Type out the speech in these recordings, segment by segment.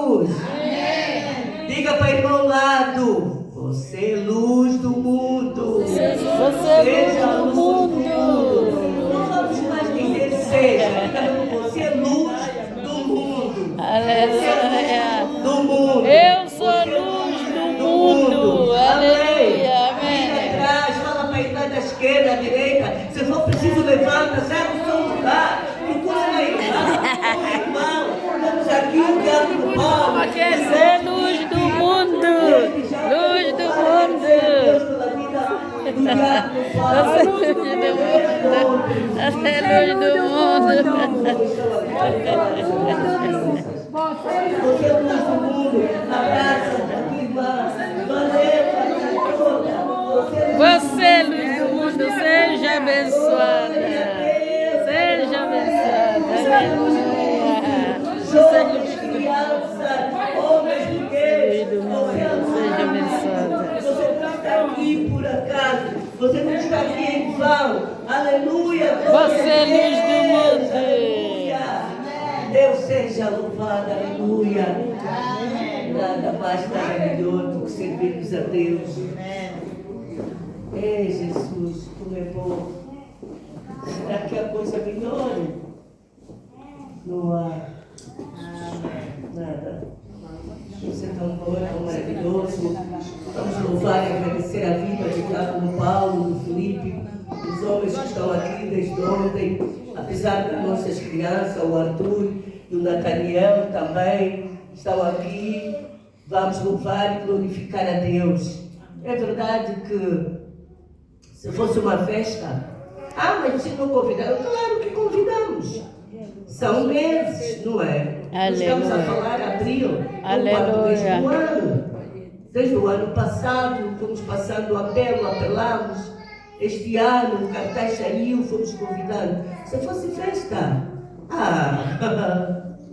luz. Amém. Diga para o irmão ao lado: você é luz do mundo. Você é luz do mundo. Não vamos mais dizer seja. Você é luz do mundo. Aleluia. Do mundo. Eu sou luz do mundo. Aleluia. Amém. Atrás, fala para ele da esquerda, à direita. Se for preciso, levanta, sai do seu lugar. Procura uma irmão. Vamos aqui olhando para o Paulo. Você é luz do mundo. Luz do mundo. Você é luz do mundo. Você é luz do mundo. Você é luz do mundo. Abraça a tua irmã. Você é luz do mundo. Seja abençoada. Seja abençoada. Aleluia. Você é luz do mundo. Homens de Deus. Seja abençoada. Você não está aqui por acaso. Você não está aqui em vão. Aleluia. Você é luz do mundo. Deus seja louvado. Aleluia. Nada mais maravilhoso do que servirmos a Deus. Ei, Jesus, como é bom. Será que a coisa melhora? Não há nada. Deus é tão bom, tão maravilhoso. Vamos louvar e agradecer a vida de Diácono Paulo, do Felipe, os homens que estão aqui desde ontem, apesar das nossas crianças, o Arthur e o Nathaniel também estão aqui. Vamos louvar e glorificar a Deus. É verdade que se fosse uma festa, mas vocês não convidaram? Claro que convidamos. São meses, não é? Aleluia. Estamos a falar abril, Aleluia. desde o ano. Desde o ano passado, fomos passando apelo, apelamos. Este ano, o cartaz saiu, fomos convidando. Se fosse festa,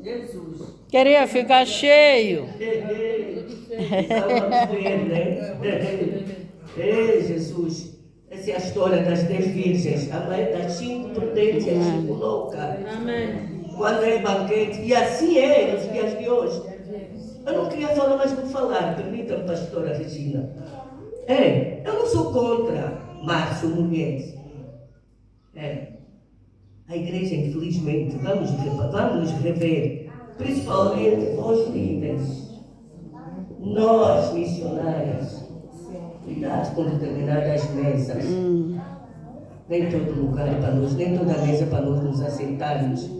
Jesus. Queria ficar cheio. Vamos ver, né? Ei, Jesus. Essa é a história das 10 virgens. A mãe das 5 prudentes, as 5 loucas. Amém. Quando é banquete. E assim é nos dias de hoje. Eu não queria falar, mas vou falar. Permita-me, pastora Regina. Eu não sou contra março, mulheres. A igreja, infelizmente, vamos rever. Principalmente vós líderes. Nós, missionários. Cuidado com determinadas mesas. Nem todo lugar é para nós, nem toda mesa é para nós nos aceitarmos.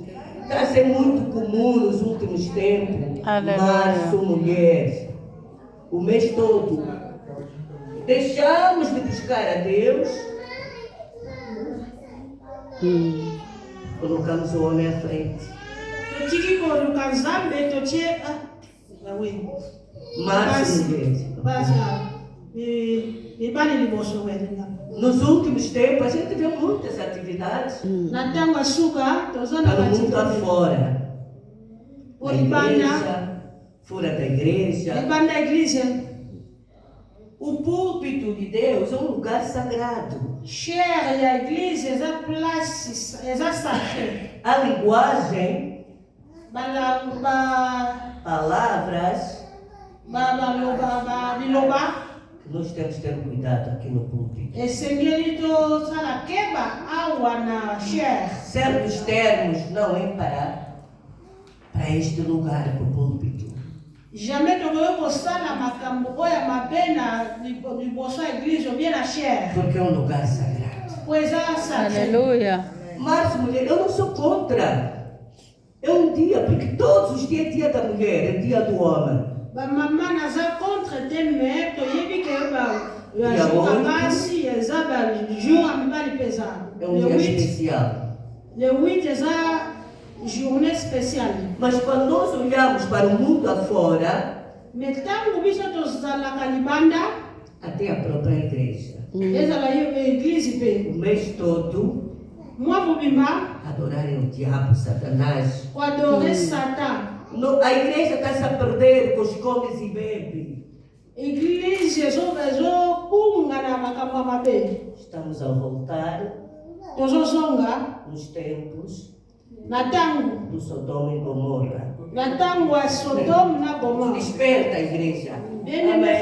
Está a ser muito comum nos últimos tempos. Aleluia. Março, mulheres. O mês todo. Deixamos de buscar a Deus. Colocamos o homem à frente. Março, mulheres. Nos últimos tempos, a gente vê muitas atividades pelo mundo afora. Na igreja, fora da igreja. O púlpito de Deus é um lugar sagrado. A linguagem, palavras, nós temos que ter cuidado aqui no púlpito. Certos termos não é para este lugar, para o púlpito. Porque é um lugar sagrado. Aleluia. Mas, mulher, eu não sou contra. É um dia, porque todos os dias é dia da mulher, é dia do homem. É um dia especial. Mas quando nós olhamos para o mundo afora, até a própria igreja, o mês todo, adorarem o diabo, Satanás. A igreja está se a perder com os comes e bebem. Estamos a voltar nos tempos do Sodoma e Gomorra. Desperta a igreja. Amém.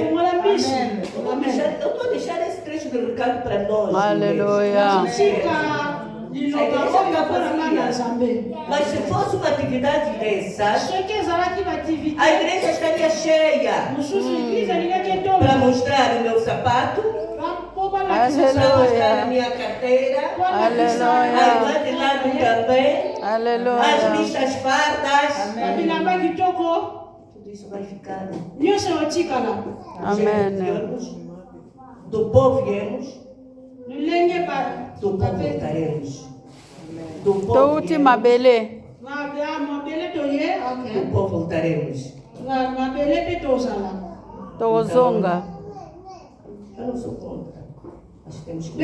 Eu estou deixando esse trecho do recado para nós. Aleluia. Mas se fosse uma atividade dessa, a igreja estaria cheia para mostrar o meu sapato, para mostrar a minha carteira, a irmã de lado também, as listas fardas. Tudo isso vai ficar. Amém. Do povo viemos, do povo voltaremos. Do povo última belê. Do povo voltaremos. Tozonga. Eu não sou contra. Mas temos que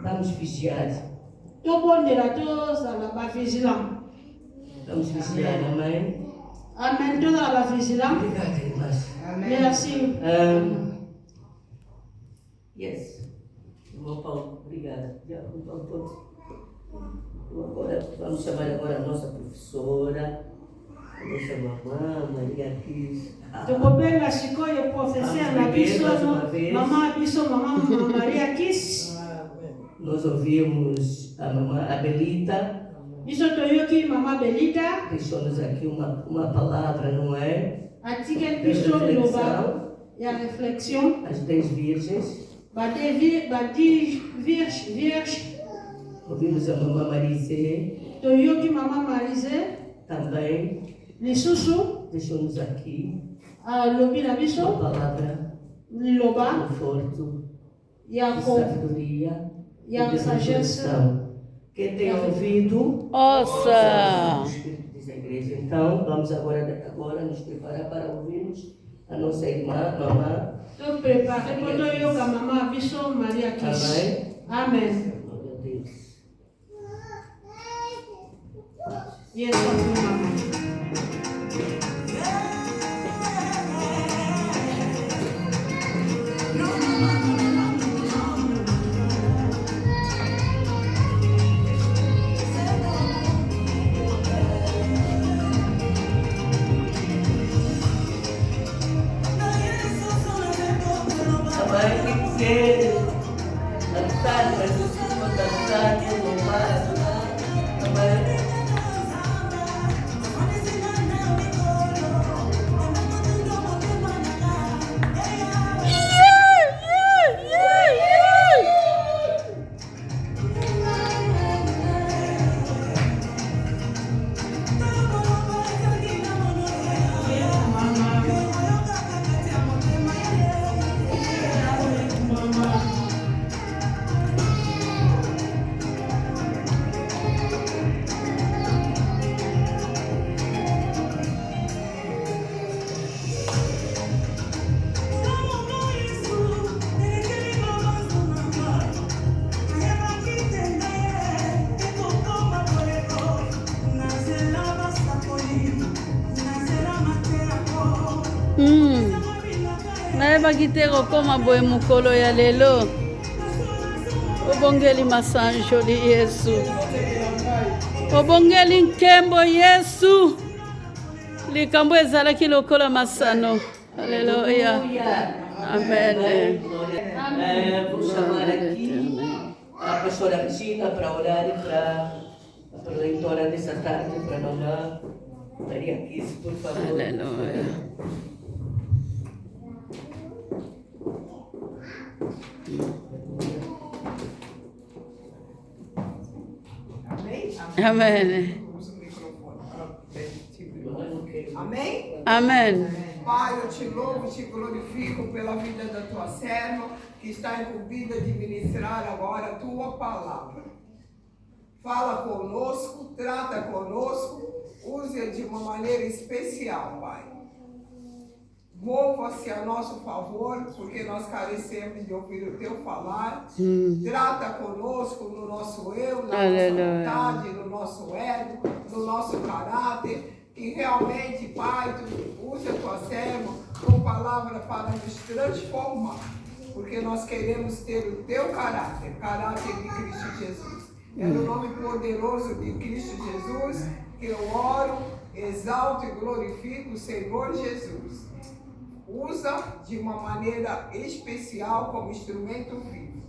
vamos vigiar. Vamos vigiar, amém? Amém. Toda a vigilância. Obrigado, irmãs. Merci. Yes. Irmão Paulo, obrigada. Agora, vamos chamar agora a nossa professora, a nossa mamã, Maria Cris. Tukubenga shikoye professeur na biso, mamã biso, mamã Maria Cris. Nós ouvimos a mamã Abelita. Biso toyoki mamã Belita. Deixou-nos aqui uma palavra, não é? Article biso loba e a reflexão. As 10 virgens. Virgem. Ouvimos a mamã Marise. Toyoki mamã Marise. Também. Lisusu. Deixou-nos aqui Lobina biso. uma palavra. Loba. Conforto. E a sabedoria. E a sabedoria. Quem tem ouvido, ouça. Diz a igreja. Então, vamos agora nos preparar para ouvirmos a nossa irmã, mamã. Estou preparada quando eu com a mamã Biso Maria Cris. Amém. Glória a Deus. E essa foi a mamãe. Nayeba kiteko koma boye mukolo ya lelo obongeli masanjo li Yesu obongeli nkembo Yesu likambo ezalaki lokola masano. Aleluia. Amém. Vou chamar aqui a pastora Regina para orar para a leitora dessa tarde, para a mamã Maria Cris, por favor. Aleluia. Amém. Amém? Amém. Pai, eu te louvo, te glorifico pela vida da tua serva, que está incumbida de ministrar agora a tua palavra. Fala conosco, trata conosco, use-a de uma maneira especial, Pai. Mova-se a nosso favor, porque nós carecemos de ouvir o teu falar. Trata conosco no nosso eu, na nossa vontade, no nosso ego, no nosso caráter. Que realmente, Pai, tu use a tua serva com palavra para nos transformar. Porque nós queremos ter o teu caráter, caráter de Cristo Jesus. É no nome poderoso de Cristo Jesus que eu oro, exalto e glorifico o Senhor Jesus. Usa de uma maneira especial como instrumento vivo.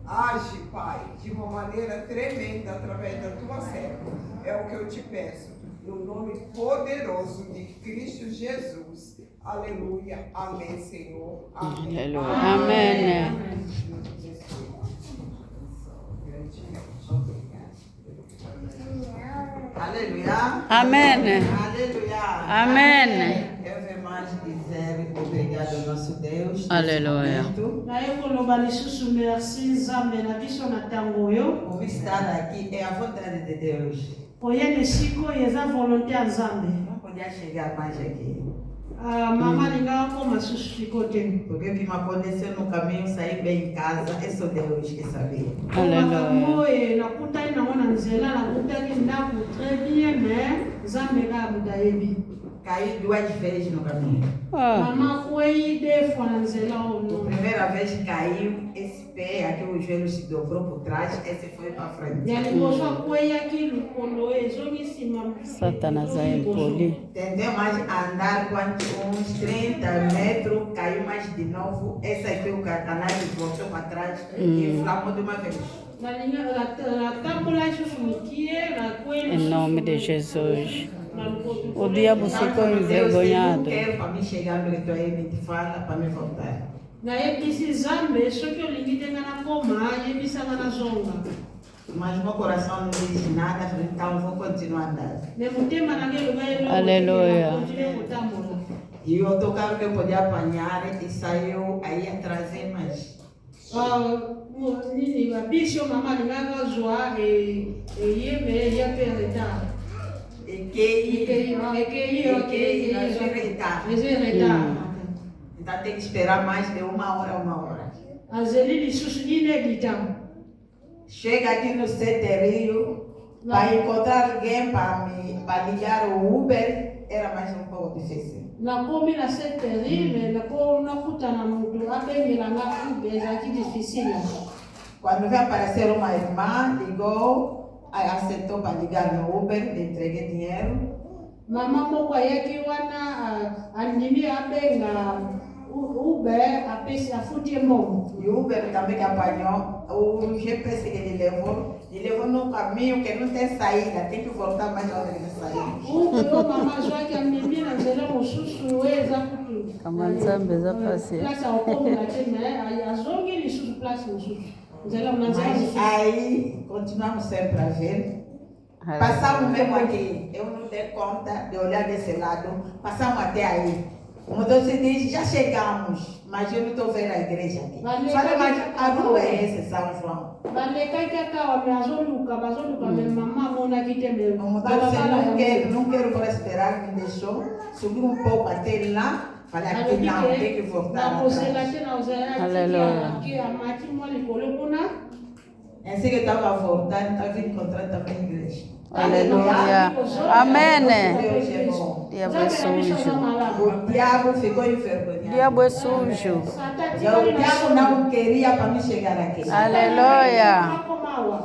Age, Pai, de uma maneira tremenda através da tua serva. É o que eu te peço, no nome poderoso de Cristo Jesus. Aleluia. Amém, Senhor. Amém. Aleluia. Amém. Aleluia. Amém. Aleluia. Amém. Eu venho mais dizer obrigado ao nosso Deus. Aleluia. naye koloba lisusu merci nzambe na biso na ntango oyo Por estar aqui é a vontade de Deus. koyena esika oyo eza volonté ya nzambe. Não podia chegar mais aqui. Mama alingaka koma susu siko te. Porque o que me aconteceu no caminho, sair bem em casa, é só Deus que sabia. makambo oyo nakutani nango na nzela nakutaki ndako très bien mais nzambe kaka moto ayebi. Caí 2 vezes no caminho. Mama kwei defwa na nzela oyo. A primeira vez caiu, esse pé, aqui o joelho se dobrou por trás, esse foi para frente. ya liboso akweyaki likolo ezongi nsima. Satanás é impoli. Tentei mais andar uns 30 metros, caiu mais de novo. Esse aqui o canal voltou para trás e inflamou de uma vez. natambola lisusu mokie nakwei. Em nome de Jesus. O diabo ficou Deus, eu não envergonhado. quero para mim chegar no ritual, me fala para me voltar. nayebisi nzambe soki olingi te nga nakoma yebisanga nazonga. Mas meu coração não diz nada, então vou continuar andando. ne motema nange eloba Aleluia. continue kotambola. E o autocarro que eu podia apanhar e saiu aí atrás mais. nini babisi oyo mama alingaka zwa eyebe eya mpe retard. Ekei, ekei nós vamos retard. eza retard. Então tem que esperar mais de 1 hora. azeli lisusu inedita. Chega aqui no Ceterio, para encontrar alguém para ligar o Uber, era mais um pouco difícil. nakomi na seterime napo nakutana moto abengelanga ube ezalaki difficile. Quando veio aparecer uma irmã, ligou, aí aceitou para ligar no Uber, lhe entreguei dinheiro. mama moko ayaki wana andimi abenga ube apesi afuti mbongo. E o Uber também que apanhou, o GPS que ele levou num caminho que não tem saída, tem que voltar mais onde ele saiu. ube oyo mama azwaki amemi na nzela mosusu oyo eza kutu Kama nzambe eza pasi. place akokomela te me azongi lisusu place mosusu nzela na nzela Mas mosusu. aí continuamos sempre a ver. Passamos mesmo aqui, eu não dei conta de olhar desse lado, passamos até aí. O motorista diz, já chegamos, mas eu não estou vendo a igreja aqui. Fala, mas a rua é esse, São João. balekaki akawa me bazoluka me mama amonaki te me O motorista não quero prosperar, me deixou, subi um pouco até lá, falei aqui não, tem que voltar nakosela atrás. te na ozela Aleluia. amati mwa likolo kuna. Assim que eu estava voltando, estava encontrando também a igreja. Aleluia. Amém. Deus é bom. Diabo é sujo. O diabo ficou envergonhado. Diabo é sujo. O diabo não queria para mim chegar aqui. Aleluia.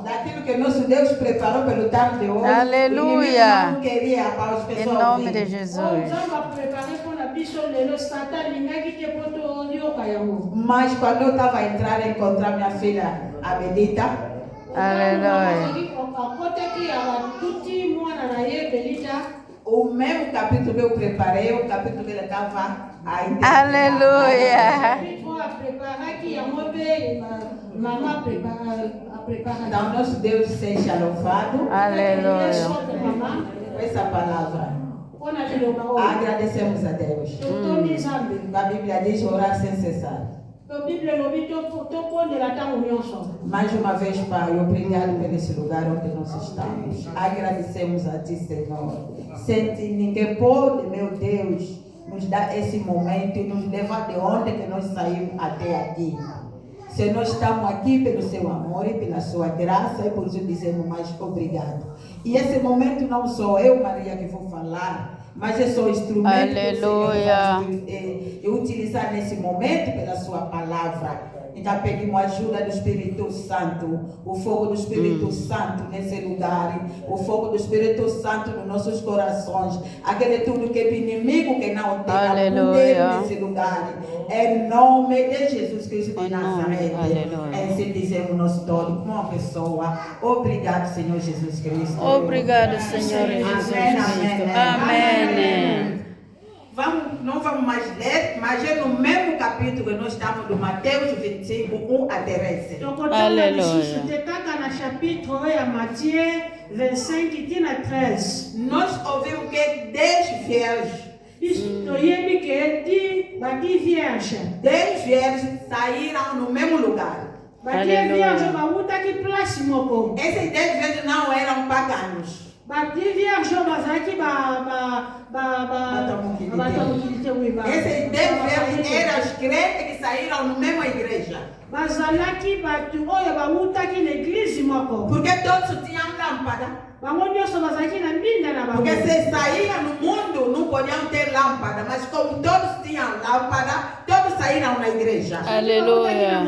Daquilo que nosso Deus preparou pelo tarde de hoje. Aleluia. O inimigo não queria para as Em pessoas. nome de ouvirem. Jesus. Mas quando eu estava a entrar, encontrar minha filha, a Benita, Aleluia. o mesmo capítulo que eu preparei, o capítulo que ela estava a entender. Aleluia. Então, nosso Deus seja louvado Aleluia. por essa palavra. Agradecemos a Deus. A Bíblia diz orar sem cessar. Mais uma vez, Pai, obrigado por esse lugar onde nós estamos. Agradecemos a Ti, Senhor. Sente ninguém pode, meu Deus, nos dar esse momento e nos levar de onde que nós saímos até aqui. Se nós estamos aqui pelo Seu amor e pela Sua graça, e por isso dizemos mais obrigado. E esse momento não sou eu, Maria, que vou falar, mas eu sou instrumento Aleluia. que o Senhor vai utilizar nesse momento pela Sua palavra. Então pedimos a ajuda do Espírito Santo, o fogo do Espírito Santo nesse lugar, o fogo do Espírito Santo nos nossos corações, aquele tudo que é inimigo que não tem poder nesse lugar. Em nome de Jesus Cristo de Nazaré. Assim dizemos nós todos, como uma pessoa. Obrigado, Senhor Jesus Cristo. Obrigado, Senhor Jesus Cristo. Amém. Não vamos mais ler, mas é no mesmo capítulo que nós estamos do Mateus 25, 1 a 13. Aleluia. Na chapitre de Matthieu 25, 1 a 13. Nós ouvimos que 10 virgens. 10 virgens saíram no mesmo lugar. Esses 10 virgens não eram paganos. Esses 10 virgens eram os crentes que saíram na mesma igreja. Porque todos tinham lâmpada. Porque se saíam no mundo, não podiam ter lâmpada. Mas como todos tinham lâmpada, todos saíram na igreja. Aleluia.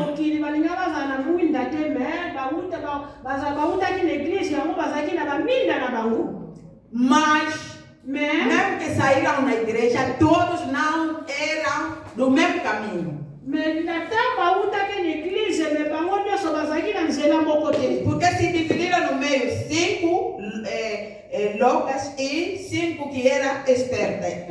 Mas, mesmo que saíram na igreja, todos não eram do mesmo caminho. Porque se dividiram no meio 5 loucas e 5 que eram espertas.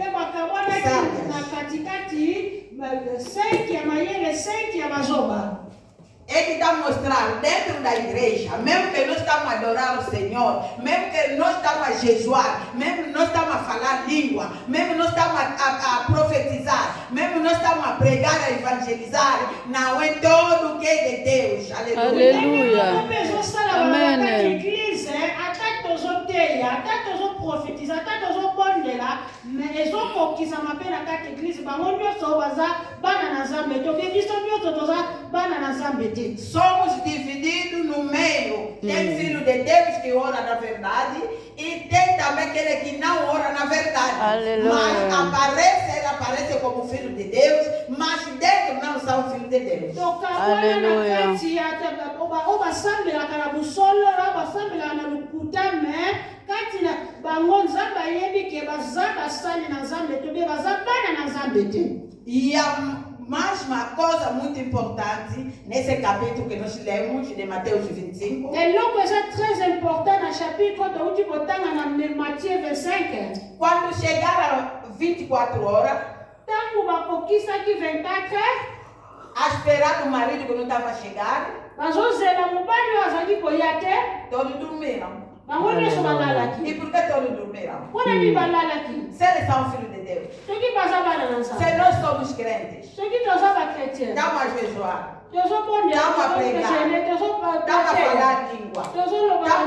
É que está a mostrar dentro da igreja, mesmo que nós estamos a adorar o Senhor, mesmo que nós estamos a jejuar, mesmo que nós estamos a falar língua, mesmo que nós estamos a profetizar, mesmo que nós estamos a pregar, a evangelizar, não é todo o que é de Deus. Aleluia. Amém. Somos divididos no meio. Tem filho de Deus que ora na verdade e tem também aquele que não ora na verdade. Aleluia. Mas ele aparece como filho de Deus, mas dentro não são filhos de Deus. Aleluia. E mais uma coisa muito importante nesse capítulo que nós lemos de Mateus 25. É logo é très important no chapitre do último tanga na Matthieu 25. Quando chegaram 24 horas, tango ba conquista que 24, a esperar o marido que não estava a chegar, todos dormiram. E por que todos dormiram? Se eles são filhos de Deus, se nós somos crentes, estamos a jejuar, estamos a pregar, estamos a falar língua, estamos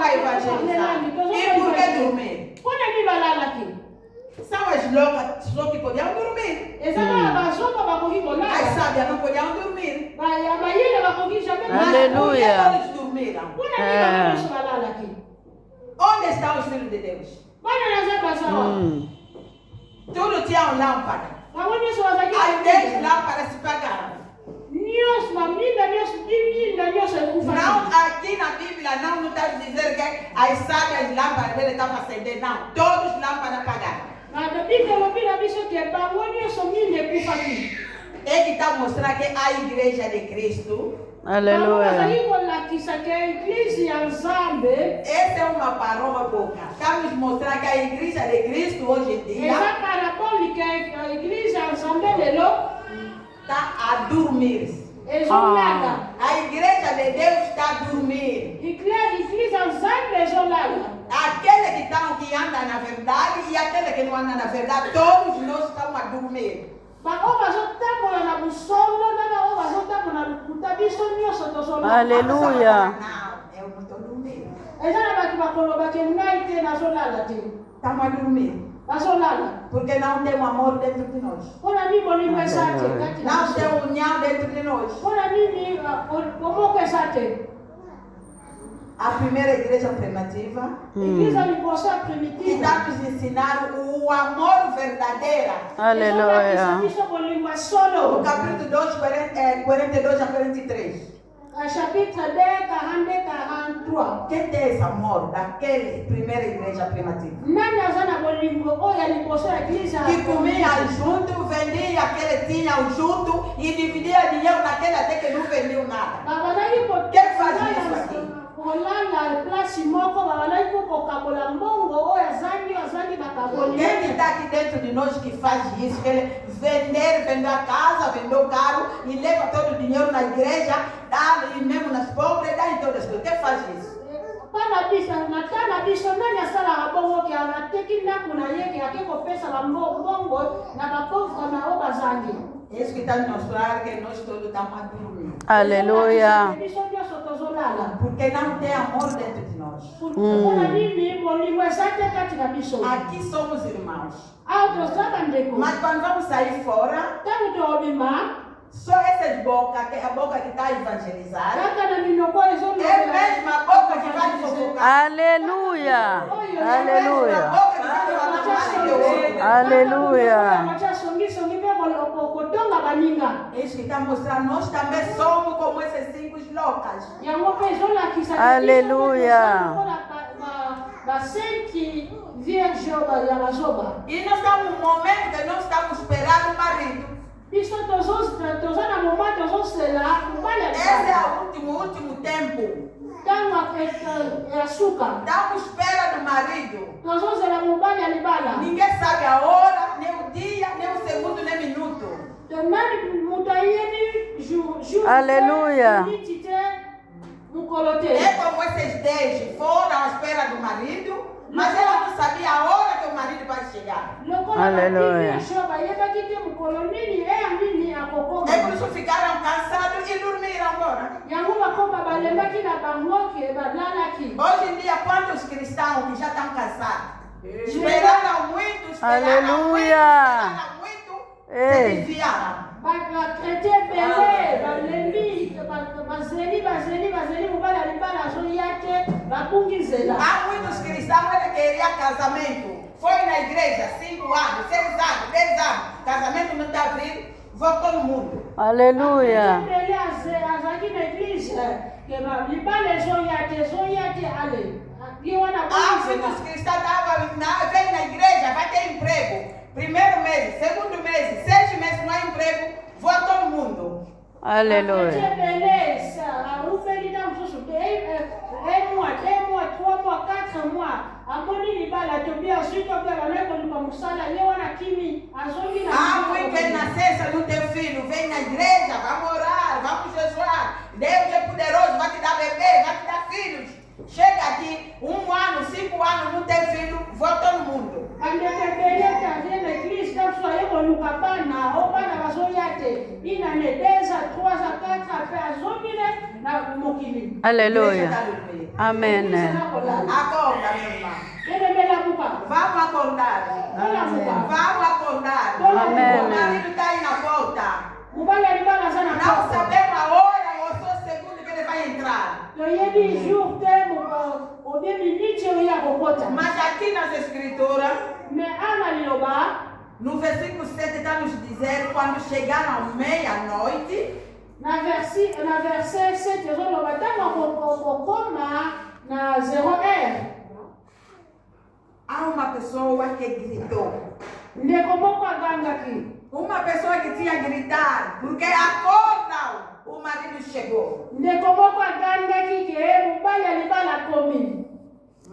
a evangelizar. E por que dormir? São as loucas só que podiam dormir. As sábias não podiam dormir. Aleluia. Mas todos dormiram. Onde estão os filhos de Deus? Tudo tinha uma lâmpada. As 10 lâmpadas se pagaram. Não, aqui na Bíblia não está dizendo que as sábias lâmpadas dele estavam acendendo. Não, todos lâmpadas pagaram. É que está mostrando que a igreja de Cristo. Aleluia. Essa é uma parábola boca. Está nos mostrando que a igreja de Cristo hoje em dia está a dormir. A igreja de Deus está a dormir. Aquele que anda na verdade e aquele que não anda na verdade, todos nós estamos a dormir. Aleluia. Não, eu não estou dormindo. Estamos a dormir. Porque não tem um amor dentro de nós. Não tem união dentro de nós. A primeira igreja primitiva, que está nos ensinando o amor verdadeiro. Aleluia. O capítulo 2, 42 a 43. Chapitre 2, 42, 43. Quem tem esse amor daquela primeira igreja primitiva? Nani azana bolingo oya liboso ya igreja Que comia junto, vendia aquele tinha junto e dividia dinheiro naquele até que não vendeu nada. babalaki Quem faz isso aqui? kolala place moko babalaki kokabola mbongo oyo azangi bakaboli. Quem que está aqui dentro de nós que faz isso? Que ele vendeu a casa, vendeu o carro e leva todo o dinheiro na igreja, dá e mesmo nas pobres, dá em todas as coisas. Quem faz isso? Pana biso matana biso nani asalaka bongo ke ateki ndako na ye ke ake kopesa mbongo na bapauvre na oyo bazangi. Isso que está nos mostrando que nós todos estamos a dormir. Aleluia. Biso nyonso tozolala. Porque não tem amor dentro de nós. Mpona nini bolingo eza te kati na biso. Aqui somos irmãos. Awa toza bandeko. Mas quando vamos sair fora, Ntango tobima só essas bocas, a boca que está evangelizada, kaka na minoko é a ezoloba. mesma boca que vai fofocar. Aleluia. É a Aleluia. boca que vai falar mal de Deus. Aleluia. songi mpe kodonga baninga. Isso que está mostrando, nós também somos como essas 5 loucas. Yango mpe ezolakisa Aleluia. basenki vierge ya bazoba. E nós estamos num momento que nós estamos esperando o marido. Biso toza na moma tozosela mobali Esse é o último tempo. ntango ya suka Estamos espera do marido. tozozela mobali ya libala. Ninguém sabe a hora, nem o dia, nem o segundo, nem o minuto. nani moto ayebi jour Aleluia. miniti te mokolo te. É como esses 10 foram à espera do marido, mas ela não sabia a hora que o marido vai chegar. Aleluia. bayebaki te mokolo nini eya nini akokoma. É por isso ficaram cansados e dormiram agora. yango bakoma balembaki na bango ke balalaki. Hoje em dia, quantos cristãos que já estão cansados? Esperaram muito, Aleluia. esperaram muito, se Ei. desviaram. bakrete ebele balembi bazeli mobali ya libala azoya te babungi nzela. Há muitos cristãos que queriam casamento. Foi na igreja 5 anos, 6 anos, 10 anos. Casamento não está abrindo, voltou no mundo. Aleluia. ebele azalaki na eglise ke libala ezoya te ale ye wana Há bungi muitos nzela. cristãos vem na igreja, vai ter emprego. Primeiro mês, segundo mês, 6 meses não há emprego, voltou no mundo. Aleluia. ebele arufeli na mosusu te 1 mois, 2 mois, 3 mois, 4 mois amoni libala tobi azwi tobi abana koluka mosala ye wana kimi azongi na Há muito que nascença não tem filho, vem na igreja, vamos orar, vamos jejuar. Deus é poderoso, vai te dar bebê, vai te dar filhos. Chega aqui, 1 ano, 5 anos, não tem filho, volta no mundo. andekebele taze na eglise tabiso aye koluka bana o bana bazoya te inane 2 a 3 a 4 ape azongi ne na mokili. Aleluia. Amém. Acorda, meu irmão. Elemelamuka. Vamos acordar. Vamos acordar. Amém. O marido está aí na porta. Mobali ya libala aza na Não porta. sabemos a hora ou só o segundo que ele vai entrar. toyebi jour te obe miniti oya kokota. Mas aqui nas escrituras, Me ana liloba no versículo 7 está nos dizendo quando chegaram meia-noite, na verset 7 ezoloba ntango kokoma na 0h há uma pessoa que gritou. ndeko moko agangaki. Uma pessoa que tinha gritado, porque acordam, o marido chegou. Ndeko moko agangaki ke mobali ya libala akomi.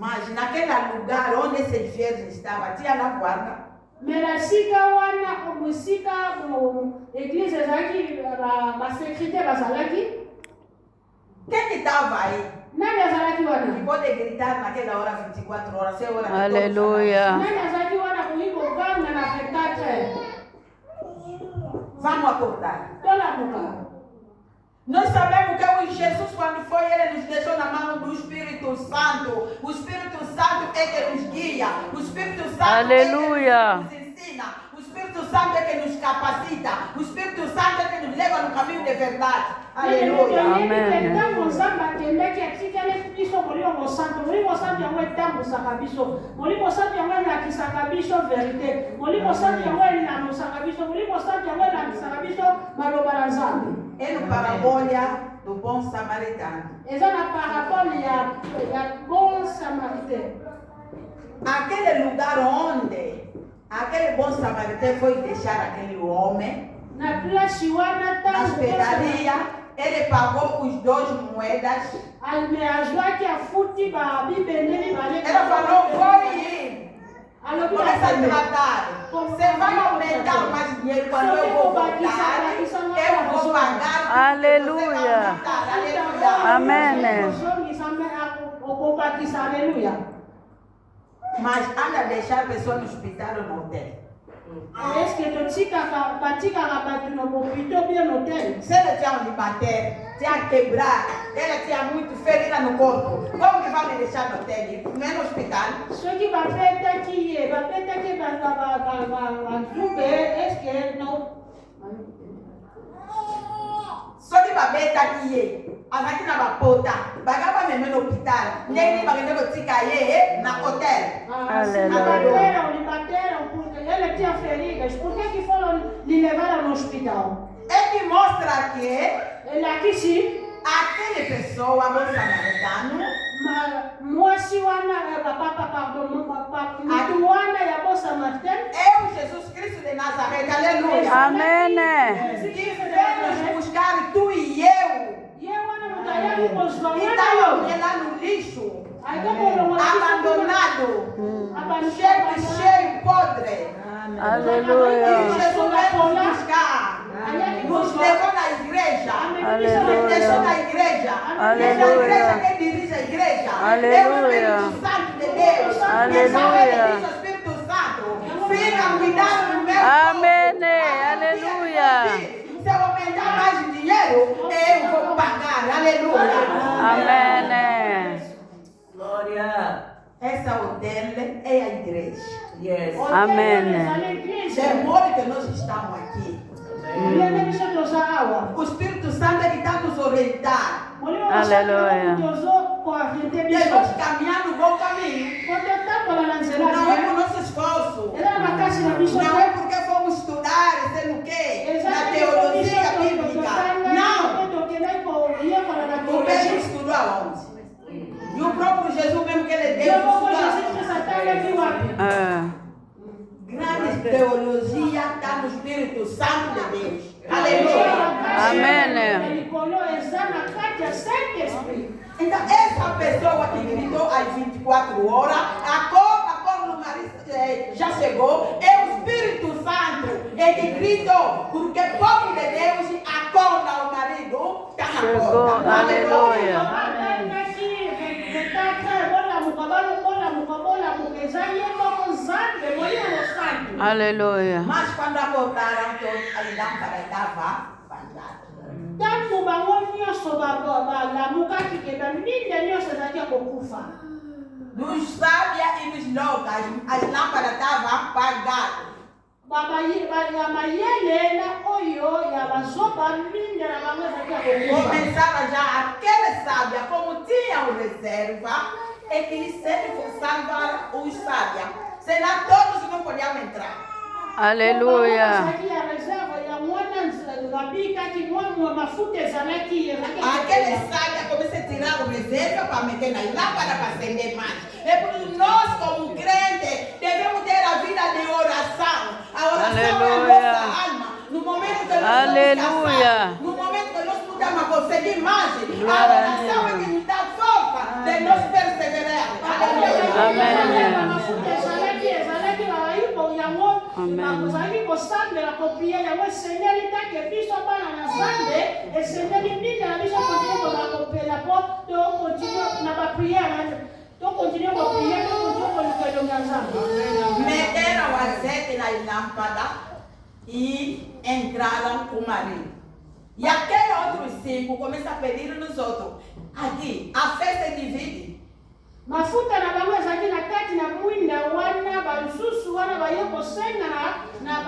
Mas naquele lugar onde esses virgens estavam, tinha na guarda. Me na sika wana musika eglise ezalaki basekrite bazalaki. Quem que estava aí? Nani azalaki Que wana? pode gritar naquela hora 24 horas, sem hora. Aleluia. Nani azalaki wana koyi koganga na 24h? Vamos acordar. Tolamuka. Nós sabemos que Jesus, quando foi, ele nos deixou na mão do Espírito Santo. O Espírito Santo é que nos guia. O Espírito Santo Aleluia. é que nos ensina. O Espírito Espírito Santo é que nos capacita. O Espírito Santo é que nos leva no caminho de verdade. Aleluia. Amen. É no parabólia do bom samaritano. Aquele lugar onde aquele bom samaritano foi deixar aquele homem na hospedaria, ele pagou os 2 moedas. Ela falou, vou ir. Começa a tratar. Você vai aumentar mais dinheiro quando eu vou voltar. Eu vou pagar. Aleluia. Amém. Mas anda deixar a pessoa no hospital ou no hotel. Se ela tinha onde bater, tinha quebrar, ela tinha muito ferida no corpo, como que vai me deixar no hotel? Não é no hospital? Só de babeta aqui, aqui na bapota, bagaba mesmo no hospital, nem bagaba tika na hotel. Ela tinha feridas, por que foram lhe levar no hospital? É que mostra que ele aqui sim, aquele pessoa, bom samaritano, eu, Jesus Cristo de Nazaré, aleluia. Amém. Que veio nos buscar tu e eu. E estava lá no lixo, abandonado, cheio, podre. Aleluia. E Jesus veio nos buscar, nos levou na igreja, nos deixou na igreja. Essa igreja que dirige a igreja é o Espírito Santo de Deus. Aleluia. O Espírito Santo fica cuidando do meu Amém. Aleluia. Se eu aumentar mais dinheiro, eu vou pagar. Aleluia. Amém. Glória. Essa hotel é a igreja. Yes. Amém. Demora que nós estamos aqui. O Espírito Santo é que está nos orientando. Aleluia. E nós caminhando no bom caminho. Não é por nosso esforço. Não é porque fomos estudar, sei o quê, na teologia bíblica. Não. O Pedro estudou aonde? E o próprio Jesus mesmo que ele deu. Grande teologia está no Espírito Santo de Deus. Aleluia. Amém. Então, essa pessoa que gritou às 24 horas, acorda, o marido já chegou, é o Espírito Santo que gritou, porque o povo de Deus acorda o marido, está na Chegou. porta. Aleluia. Aleluia. Mas quando acordaram, a lâmpada estava apagada. Dos sábios e dos loucos, as lâmpadas estavam apagadas. Começava já aquele sábio, como tinham reserva, é que se salvar os sábios, senão todos não podiam entrar. Aleluia. Aquele sábio começa a tirar o reserva para meter nas lâmpadas para acender mais. É por isso nós, como crentes, devemos ter a vida de oração. A oração Aleluia. é a nossa alma. No momento que nós Aleluia. no momento que nós podemos conseguir mais, a Glória a oração é Deus. que nos dá força de nós perseverar. Aleluia. Meteram o azeite nas lâmpadas e entraram com o marido. E aqueles outros 5 começam a pedir nos outros. Aqui, a festa divide. Mafuta na bango ezaki na kati na mwinda wana balususu wana bayoko senga na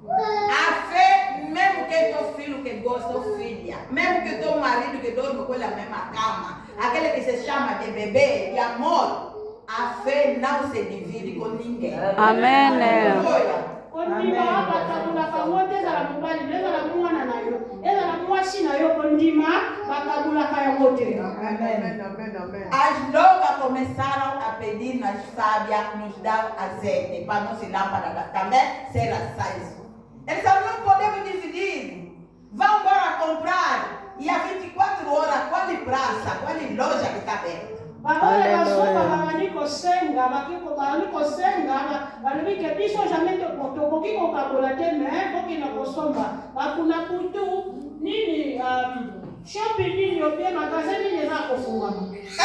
A fé, mesmo que teu filho que gosta ou filha, mesmo que teu marido que dorme com ele na mesma cama, aquele que se chama de bebê, de amor, a fé não se divide com ninguém. Amém. As loucas começaram a pedir nas sábias, nos dão azeite, para nossa lâmpada também ser acesa. Eles falaram, não podemos dividir. Vão embora comprar. E há 24 horas, qual praça, qual loja que está aberta? É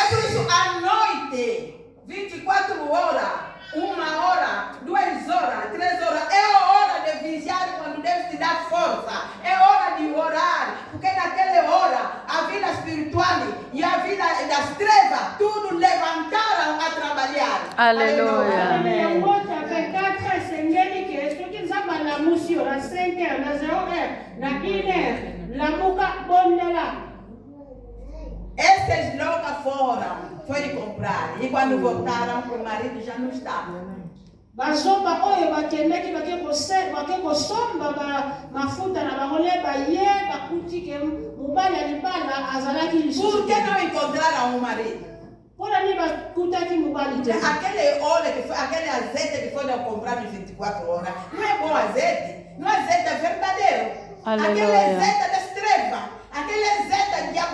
por isso, à noite, 24 horas, 1 hora, 2 horas, 3 horas, é a hora de vigiar quando Deus te dá força, é hora de orar, porque naquela hora a vida espiritual e a vida das trevas, tudo levantaram a trabalhar. Aleluia. Essas loucas foram comprar e quando voltaram o marido já não estava. Bazomba oyo bakendaki bakekosomba mafuta na bango le baye bakuti ke mobali ya libala azalaki lisusu. Por que não encontraram o marido? Mpona nini bakutaki mobali te? Aquele óleo que foi, aquele azeite que foram comprar nos 24 horas, não é bom azeite, não é azeite verdadeiro. Aleluia. Aquele azeite das trevas, aquele azeite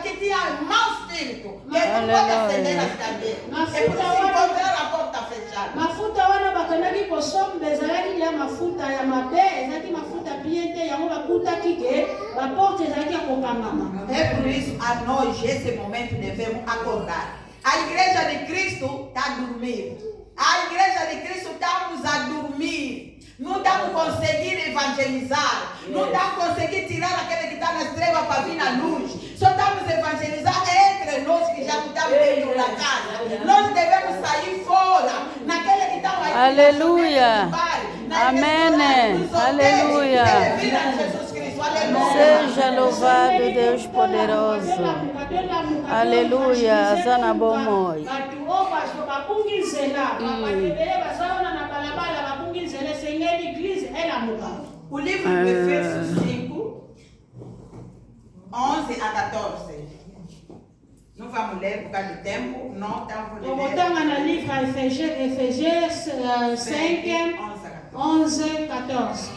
que tinha mau espírito, que não pode acender as cadeiras. É por isso encontrar a porta fechada. Mafuta wana bakendaki kosomba ezalaki ya mafuta ya mabe, ezalaki mafuta bien te yango bakutaki ke baporte ezalaki ya kokangama. É por isso a nós, esse momento, devemos acordar. A igreja de Cristo está dormindo. A igreja de Cristo estamos a dormir. Não estamos conseguindo evangelizar. Não estamos conseguindo tirar aquele que está nas trevas para vir na luz. Só estamos a evangelizar entre nós que já estamos dentro da casa. Nós devemos sair fora. Naquele que estão aí. Aleluia. Amém. Aleluia. Seja louvado Deus poderoso. Aleluia. Zana bomoi. O livro de Efésios 5, 11 a 14. Não vamos ler por causa do tempo, não estamos lendo. Botamos na livro Efésios 5, 11 a 14.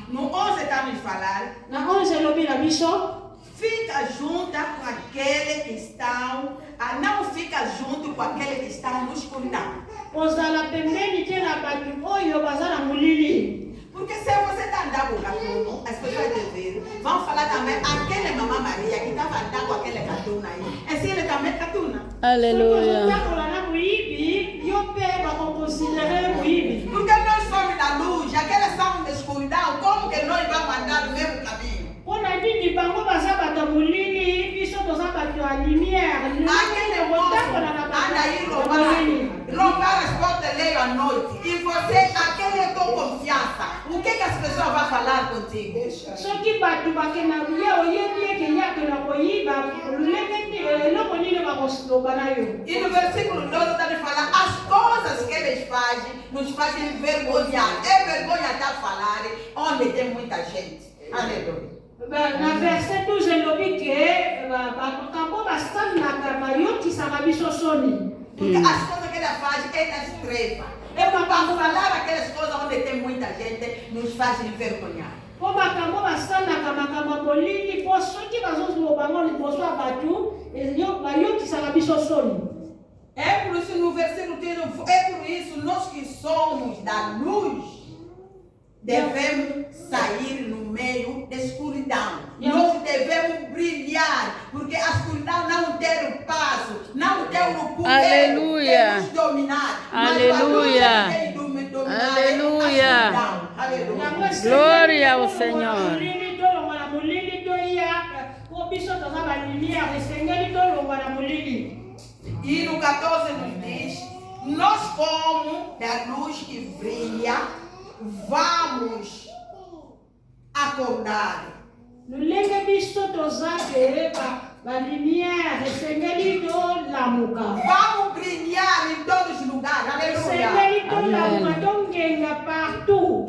No 11 estamos a falar. Na 11 lobi na bicho. Fica junto com aquele que estão, não fica junto com aquele que estão no escuridão. Ozala pembeni tena batu oyo bazala mulili. Porque se você está andando com Catuno, as pessoas devem vão falar também aquele Mamã Maria que estava andando com aquele Catuna aí. Esse ele também é Catuna. Aleluia. Porque nós somos da luz, aqueles são da escuridão, como que nós vamos andar no mesmo caminho? Aquele moço anda aí roubar as portas leio à noite. E você, aquele é tua confiança. O que as pessoas vão falar contigo? E no versículo 12 está a falar as coisas que eles fazem nos fazem vergonhar. É vergonha estar a falar onde tem muita gente. Aleluia. Na verset 12 elobi ke bakambo basalaka bayokisaka biso soni. Porque as coisas que ela faz é das trevas. É para falar aquelas coisas onde tem muita gente nos faz envergonhar. Po bakambo basalaka makambo bolili po soki bazozwa bango liboso ya bato bayokisaka biso soni. É por isso no versículo 13, é por isso nós que somos da luz devemos sair no meio da escuridão. Nós devemos brilhar, porque a escuridão não tem o passo, não tem o poder. Aleluia. De nos dominar. Aleluia. Aleluia. Aleluia. Glória ao Senhor. E no 14 nos diz Nós, como da luz que brilha, vamos acordar. lolenge biso tozake balumière esengeli tolamuka Vamos brilhar em todos os lugares. Aleluia. esengeli tolamuka tongenga partout.